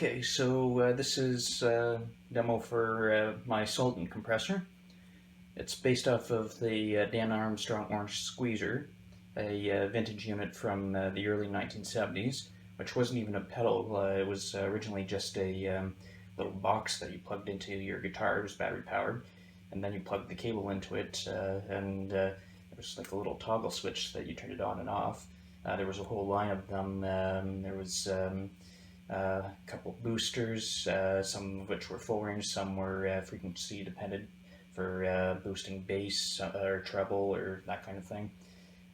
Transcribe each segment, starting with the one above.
Okay, so this is a demo for my Sultan compressor. It's based off of the Dan Armstrong Orange Squeezer, a vintage unit from the early 1970s, which wasn't even a pedal. It was originally just a little box that you plugged into your guitar. It was battery powered, and then you plugged the cable into it, and there was like a little toggle switch that you turned it on and off. There was a whole line of them. There was a couple boosters, some of which were full range, some were frequency dependent for boosting bass or treble or that kind of thing.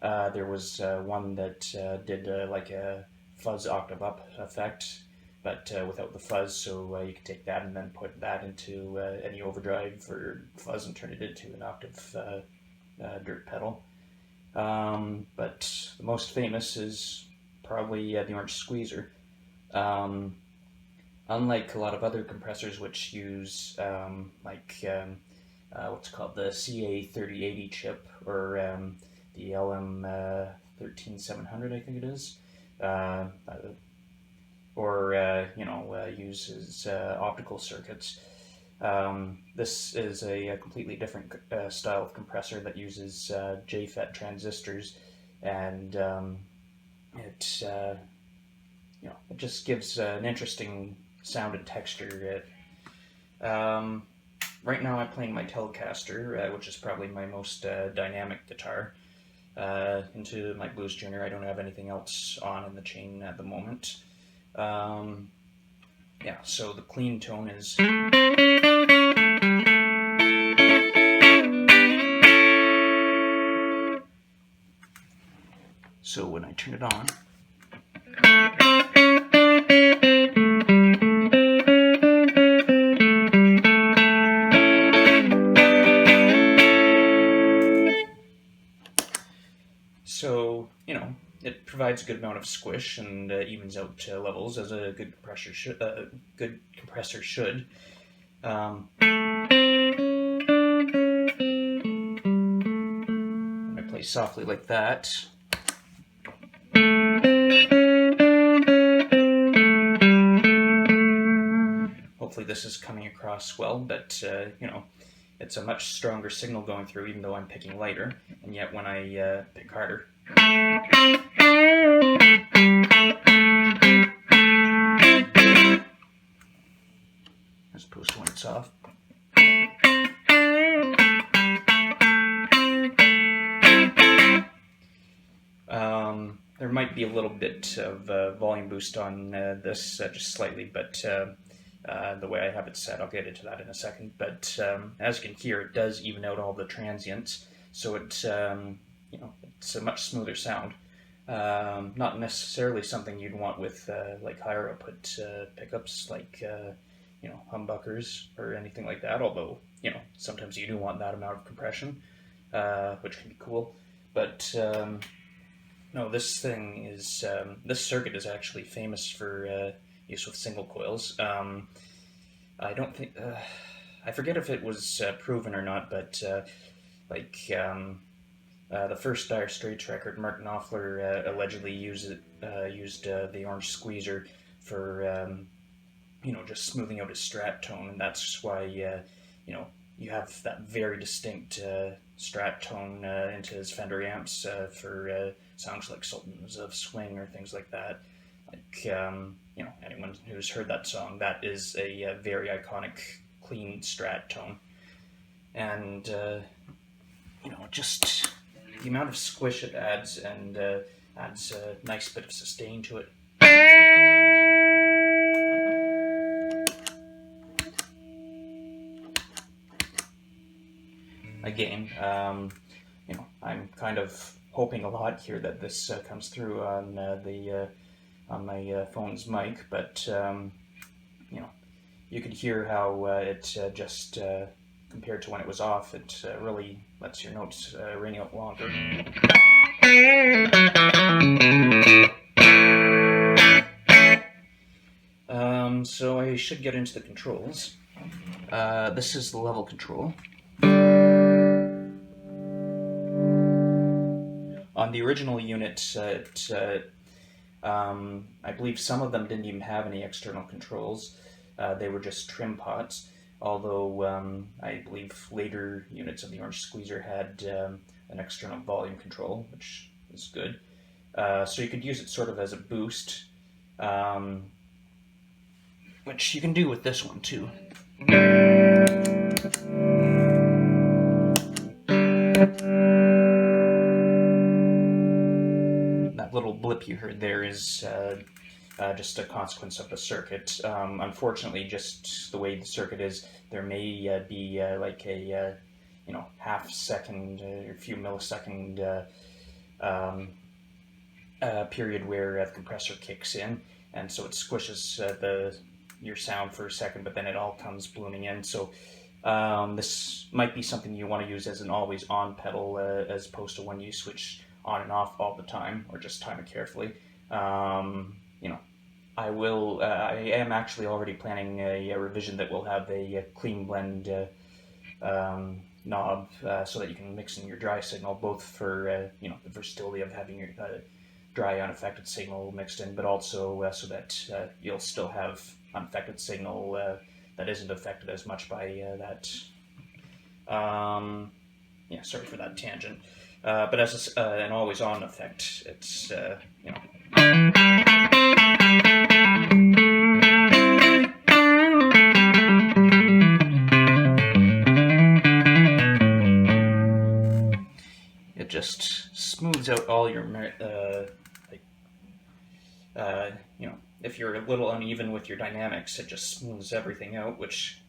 There was one that did like a fuzz octave up effect, but without the fuzz, so you could take that and then put that into any overdrive or fuzz and turn it into an octave dirt pedal. But the most famous is probably the Orange Squeezer. Unlike a lot of other compressors which use what's called the CA3080 chip or the LM13700, I think it is, uses optical circuits. This is a completely different style of compressor that uses JFET transistors, and it just gives an interesting sound and texture. Right now I'm playing my Telecaster, which is probably my most dynamic guitar, into my Blues Junior. I don't have anything else on in the chain at the moment. So the clean tone is... So when I turn it on, so, it provides a good amount of squish and evens out levels, as a good compressor should. When I play softly like that, hopefully this is coming across well, but it's a much stronger signal going through, even though I'm picking lighter, and yet when I pick harder, as opposed to when it's off. There might be a little bit of volume boost on this, just slightly, but the way I have it set, I'll get into that in a second. But as you can hear, it does even out all the transients, so it's it's a much smoother sound. Not necessarily something you'd want with like higher output pickups, like humbuckers or anything like that. Although sometimes you do want that amount of compression, which can be cool. But no, this thing is this circuit is actually famous for use with single coils. I don't think I forget if it was proven or not, but the first Dire Straits record, Mark Knopfler allegedly used the Orange Squeezer for just smoothing out his strat tone, and that's why you have that very distinct strat tone into his Fender amps for sounds like Sultans of Swing or things like that. Like anyone who's heard that song, that is a very iconic clean strat tone, and just the amount of squish it adds, and adds a nice bit of sustain to it. Again, I'm kind of hoping a lot here that this comes through on on my phone's mic, but you could hear how it just compared to when it was off, it really lets your notes ring out longer. So I should get into the controls. This is the level control. On the original unit, it I believe some of them didn't even have any external controls. They were just trim pots, although I believe later units of the Orange Squeezer had an external volume control, which is good. So you could use it sort of as a boost, which you can do with this one too. That little blip you heard there is just a consequence of the circuit. Unfortunately, just the way the circuit is, there may be like a half second or a few millisecond period where the compressor kicks in, and so it squishes your sound for a second, but then it all comes blooming in. So this might be something you want to use as an always-on pedal, as opposed to one you switch on and off all the time, or just time it carefully. I am actually already planning a revision that will have a clean blend knob, so that you can mix in your dry signal, both for the versatility of having your dry unaffected signal mixed in, but also so that you'll still have unaffected signal that isn't affected as much by that. Sorry for that tangent. But as an always-on effect, it's it just smooths out all your if you're a little uneven with your dynamics, it just smooths everything out, which,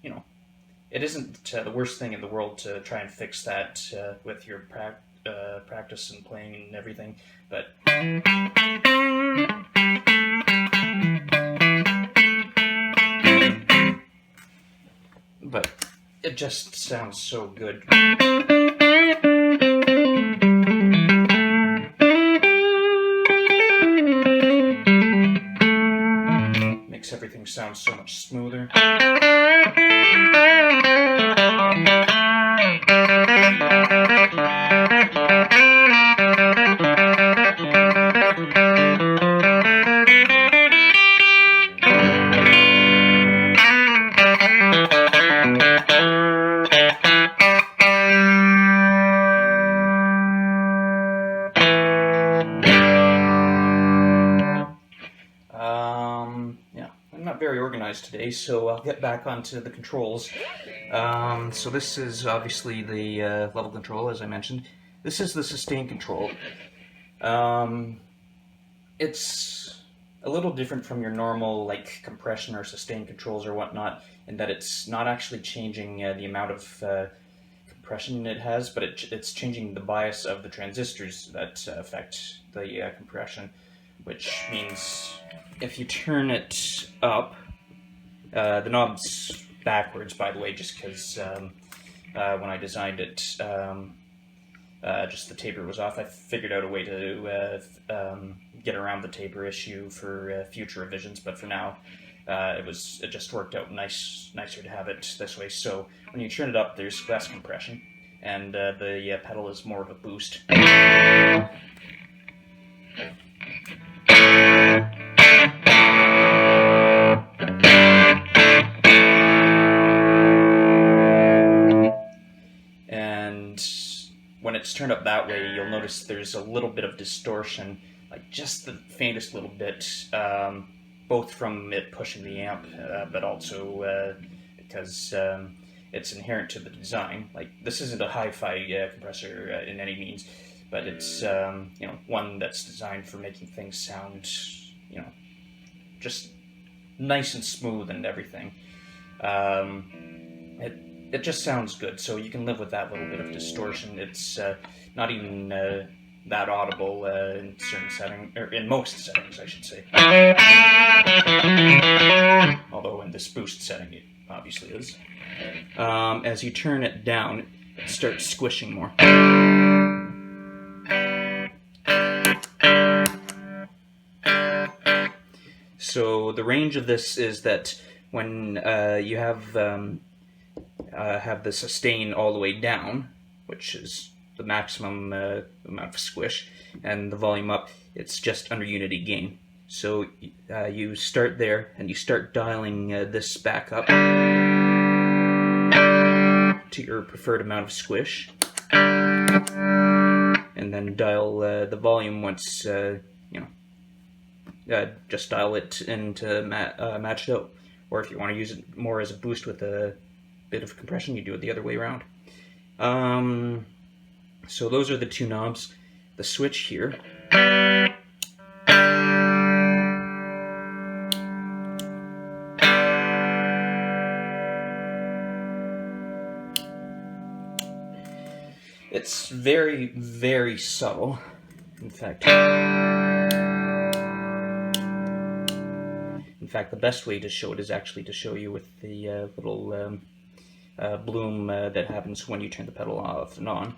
it isn't the worst thing in the world to try and fix that with your practice and playing and everything, but it just sounds so good. Makes everything sound so much smoother. I'm not very organized today, so I'll get back onto the controls. So this is obviously the level control, as I mentioned. This is the sustain control. It's a little different from your normal compression or sustain controls or whatnot, in that it's not actually changing the amount of compression it has, but it's changing the bias of the transistors that affect the compression, which means if you turn it up, the knob's backwards, by the way, just because when I designed it, just the taper was off. I figured out a way to get around the taper issue for future revisions, but for now, it just worked out nicer to have it this way. So when you turn it up, there's less compression, and the pedal is more of a boost. And when it's turned up that way, you'll notice there's a little bit of distortion, just the faintest little bit, both from it pushing the amp, but also because it's inherent to the design. This isn't a hi-fi compressor in any means, but it's one that's designed for making things sound just nice and smooth and everything. It just sounds good, so you can live with that little bit of distortion. It's not even that audible in certain settings, or in most settings, I should say. Although in this boost setting, it obviously is. As you turn it down, it starts squishing more. So the range of this is that when you have the sustain all the way down, which is the maximum amount of squish, and the volume up, it's just under unity gain. So you start there, and you start dialing this back up to your preferred amount of squish, and then dial the volume once just dial it in to match it out. Or if you want to use it more as a boost with a bit of compression, you do it the other way around. So those are the two knobs. The switch here. It's very, very subtle. In fact, the best way to show it is actually to show you with the little bloom that happens when you turn the pedal off and on.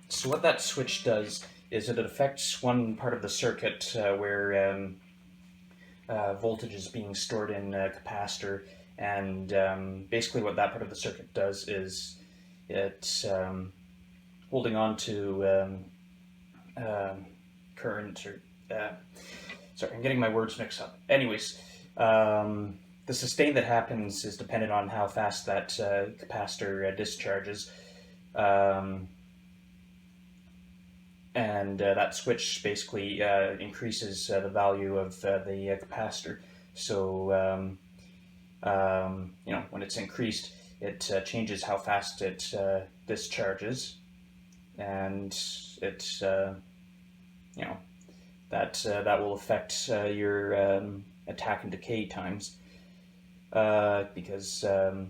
So what that switch does is it affects one part of the circuit where voltage is being stored in a capacitor, and basically what that part of the circuit does is it's holding on to current, or sorry, I'm getting my words mixed up. Anyways, the sustain that happens is dependent on how fast that capacitor discharges. And that switch basically increases the value of the capacitor. So, when it's increased, it changes how fast it discharges, and it, that will affect your attack and decay times, because the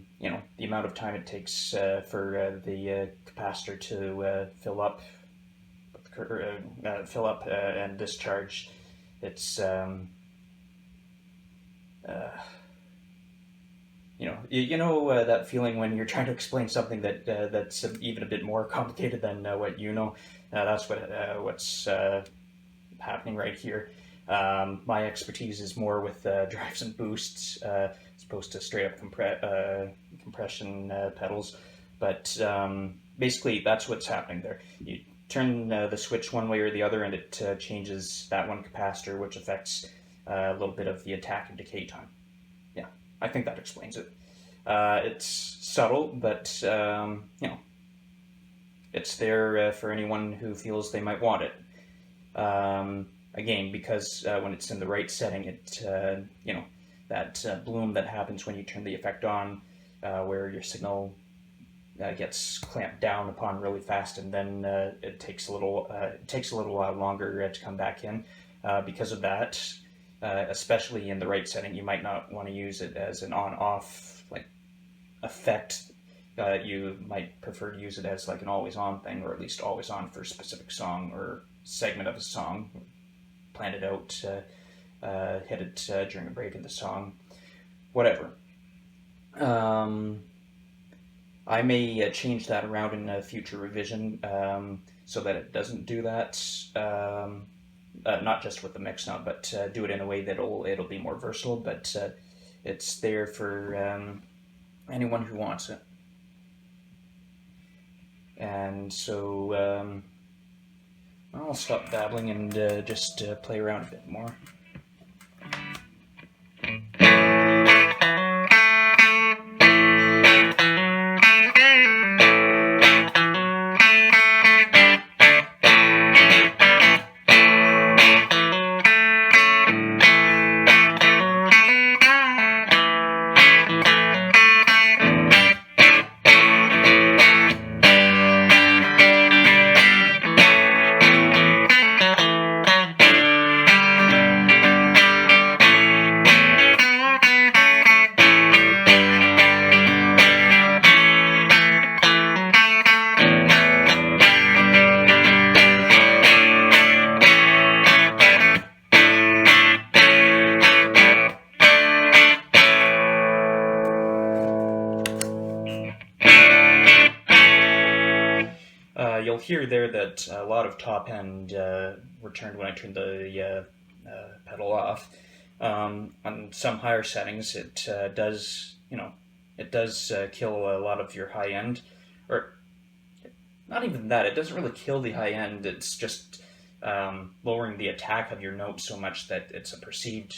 amount of time it takes for the capacitor to fill up and discharge. It's that feeling when you're trying to explain something that's even a bit more complicated than what you know. That's what's happening right here. My expertise is more with drives and boosts as opposed to straight up compression pedals, but basically that's what's happening there. You turn the switch one way or the other, and it changes that one capacitor, which affects a little bit of the attack and decay time. Yeah, I think that explains it. It's subtle, but it's there for anyone who feels they might want it. Again, because when it's in the right setting, it that bloom that happens when you turn the effect on, where your signal gets clamped down upon really fast, and then it takes a little while longer to come back in. Because of that, especially in the right setting, you might not want to use it as an on-off like effect. You might prefer to use it as like an always-on thing, or at least always on for a specific song or segment of a song. Plan it out, hit it during a break in the song, whatever. I may change that around in a future revision so that it doesn't do that. Not just with the mix knob, but do it in a way that it'll be more versatile. But it's there for anyone who wants it. And so I'll stop babbling and just play around a bit more. You'll hear there that a lot of top end returned when I turned the pedal off. On some higher settings, it does, it does kill a lot of your high end, or not even that. It doesn't really kill the high end. It's just lowering the attack of your note so much that it's a perceived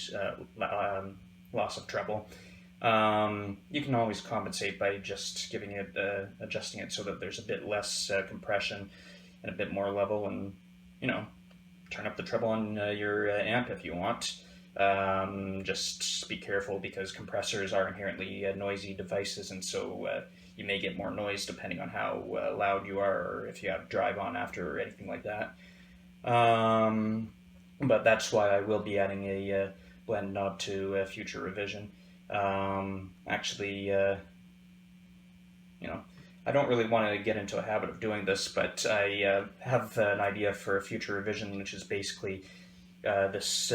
loss of treble. You can always compensate by just giving it, adjusting it so that there's a bit less compression and a bit more level, and turn up the treble on your amp if you want. Just be careful because compressors are inherently noisy devices, and so you may get more noise depending on how loud you are, or if you have drive on after or anything like that. But that's why I will be adding a blend knob to future revision. Actually, I don't really want to get into a habit of doing this, but I have an idea for a future revision, which is basically this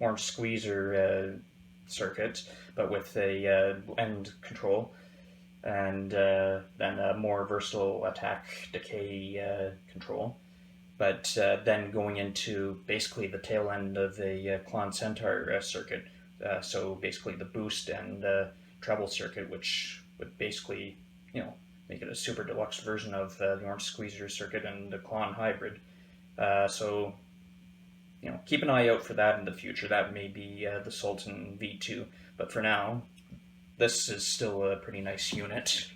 Orange Squeezer circuit, but with a end control, and then a more versatile attack decay control. But then going into basically the tail end of the Klon Centaur circuit, so basically the boost and treble circuit, which would basically, make it a super deluxe version of the Orange Squeezer circuit and the Klon hybrid. So keep an eye out for that in the future. That may be the Sultan V2, but for now, this is still a pretty nice unit.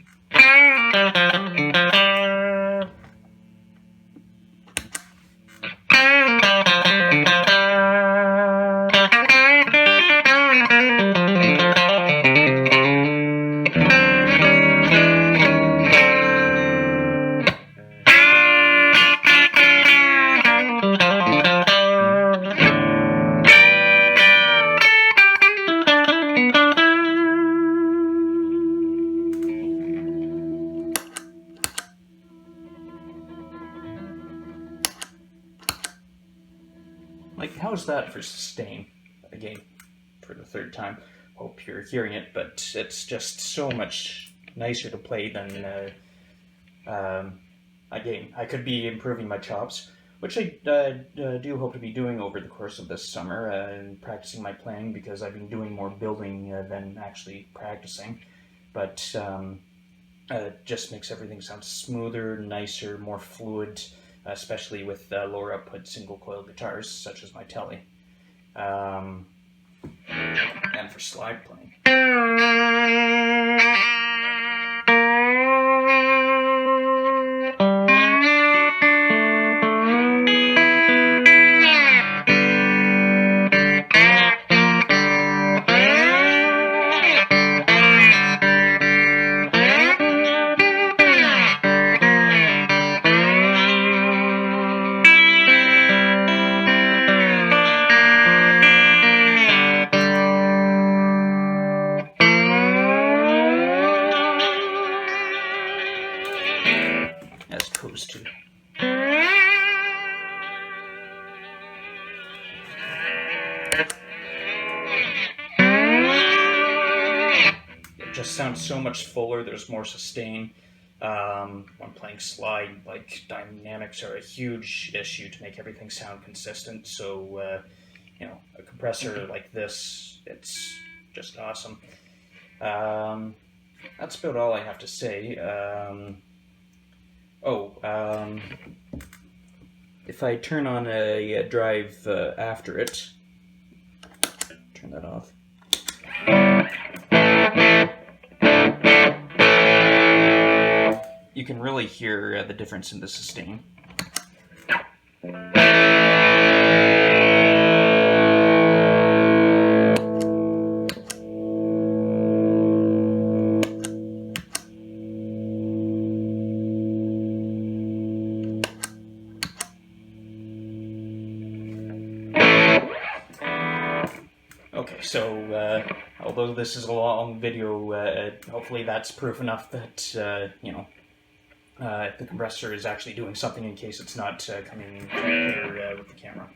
How's that for sustain? Again, for the third time. Hope you're hearing it, but it's just so much nicer to play than, again, I could be improving my chops, which I do hope to be doing over the course of this summer, and practicing my playing, because I've been doing more building than actually practicing, but it just makes everything sound smoother, nicer, more fluid, especially with lower output single coil guitars such as my Telly, and for slide playing. As opposed to it just sounds so much fuller. There's more sustain. When playing slide, like, dynamics are a huge issue to make everything sound consistent, so a compressor like this, it's just awesome. That's about all I have to say. If I turn on a drive after it, turn that off. You can really hear the difference in the sustain. Okay, so although this is a long video, hopefully that's proof enough that, the compressor is actually doing something, in case it's not coming clear with the camera.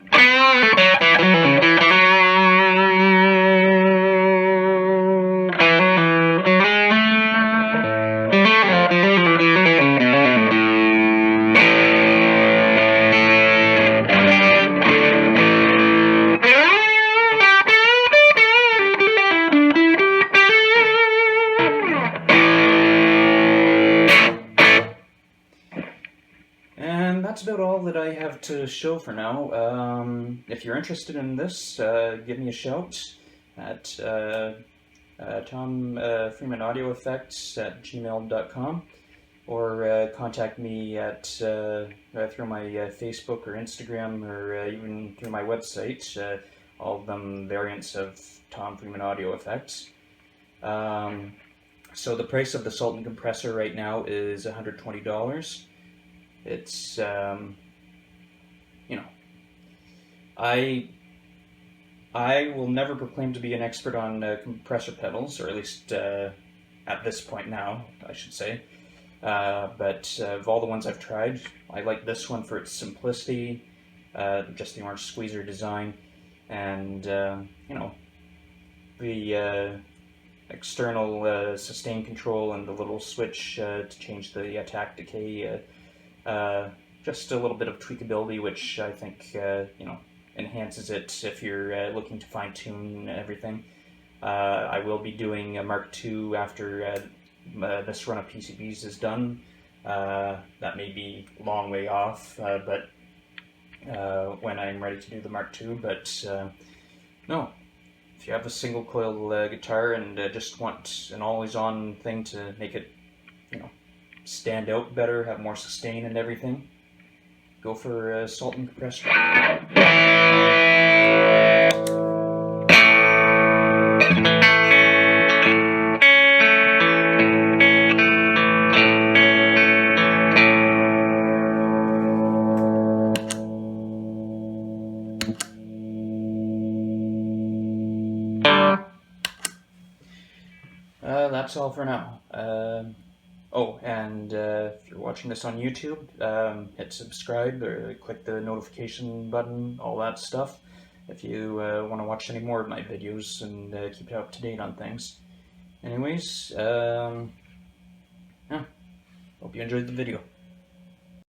all that I have to show for now. If you're interested in this, give me a shout at Tom Freeman Audio Effects at gmail.com, or contact me at through my Facebook or Instagram, or even through my website. All of them variants of Tom Freeman Audio Effects. So the price of the Sultan compressor right now is $120. It's you know, I will never proclaim to be an expert on compressor pedals, or at least at this point now, I should say. But of all the ones I've tried, I like this one for its simplicity, just the Orange Squeezer design, and you know, the external sustain control and the little switch to change the attack decay. Just a little bit of tweakability, which I think you know, enhances it if you're looking to fine tune everything. I will be doing a Mark II after this run of PCBs is done. That may be a long way off, but when I'm ready to do the Mark II. But no, if you have a single coil guitar and just want an always-on thing to make it, you know, stand out better, have more sustain and everything, go for Sultan Compressor. That's all for now. Oh, and if you're watching this on YouTube, hit subscribe or click the notification button, all that stuff, if you want to watch any more of my videos and keep you up to date on things. Anyways, yeah, hope you enjoyed the video.